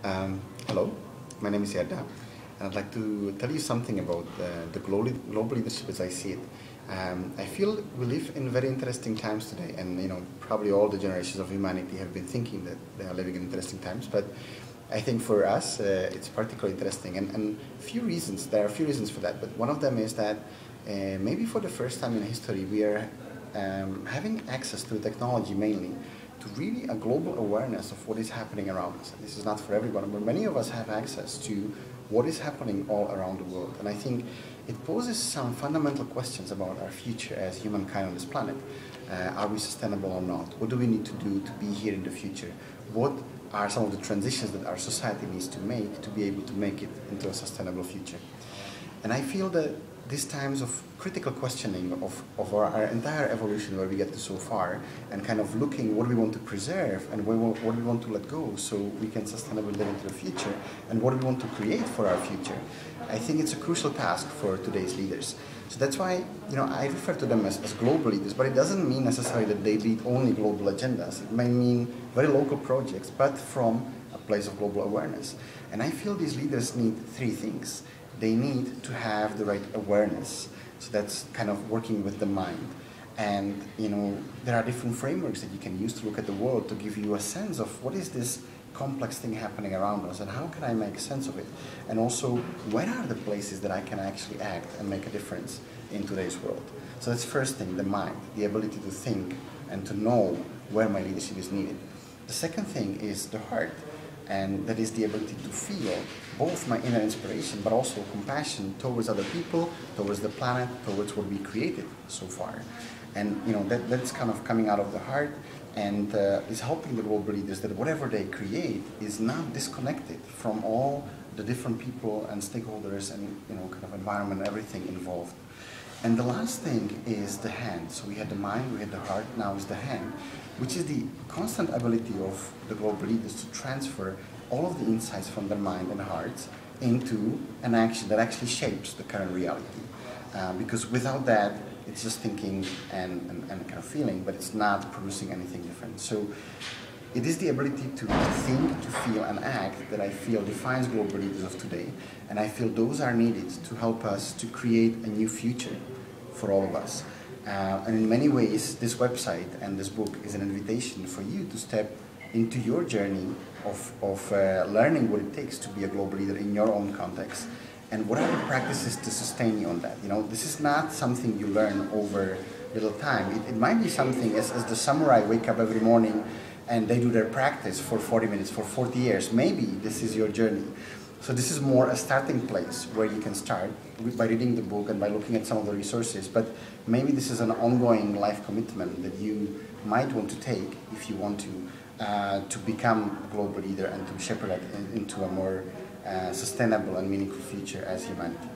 Hello, my name is Yadda, and I'd like to tell you something about the global leadership as I see it. I feel we live in very interesting times today, and probably all the generations of humanity have been thinking that they are living in interesting times. But I think for us, it's particularly interesting, and few reasons. There are a few reasons for that, but one of them is that maybe for the first time in history, we are having access to technology mainly to really a global awareness of what is happening around us. This is not for everyone, but many of us have access to what is happening all around the world. And I think it poses some fundamental questions about our future as humankind on this planet. Are we sustainable or not? What do we need to do to be here in the future? What are some of the transitions that our society needs to make to be able to make it into a sustainable future? And I feel that these times of critical questioning of our entire evolution, where we get to so far, and kind of looking what we want to preserve and what we want to let go so we can sustainably live into the future, and what we want to create for our future, I think it's a crucial task for today's leaders. So that's why I refer to them as global leaders, but it doesn't mean necessarily that they lead only global agendas. It may mean very local projects, but from a place of global awareness. And I feel these leaders need three things. They need to have the right awareness. So that's kind of working with the mind. And there are different frameworks that you can use to look at the world to give you a sense of what is this complex thing happening around us and how can I make sense of it? And also, where are the places that I can actually act and make a difference in today's world? So that's first thing, the mind, the ability to think and to know where my leadership is needed. The second thing is the heart. And that is the ability to feel both my inner inspiration but also compassion towards other people, towards the planet, towards what we created so far. And that's kind of coming out of the heart and is helping the global leaders that whatever they create is not disconnected from all the different people and stakeholders and kind of environment, everything involved. And the last thing is the hand. So we had the mind, we had the heart, now is the hand, which is the constant ability of the global leaders to transfer all of the insights from their mind and hearts into an action that actually shapes the current reality. Because without that, it's just thinking and kind of feeling, but it's not producing anything different. So it is the ability to think, to feel, and act that I feel defines global leaders of today. And I feel those are needed to help us to create a new future for all of us. And in many ways, this website and this book is an invitation for you to step into your journey of learning what it takes to be a global leader in your own context. And what are the practices to sustain you on that? This is not something you learn over little time. It might be something as the samurai wake up every morning and they do their practice for 40 minutes, for 40 years. Maybe this is your journey. So this is more a starting place where you can start by reading the book and by looking at some of the resources. But maybe this is an ongoing life commitment that you might want to take if you want to become a global leader and to shepherd it into a more sustainable and meaningful future as humanity.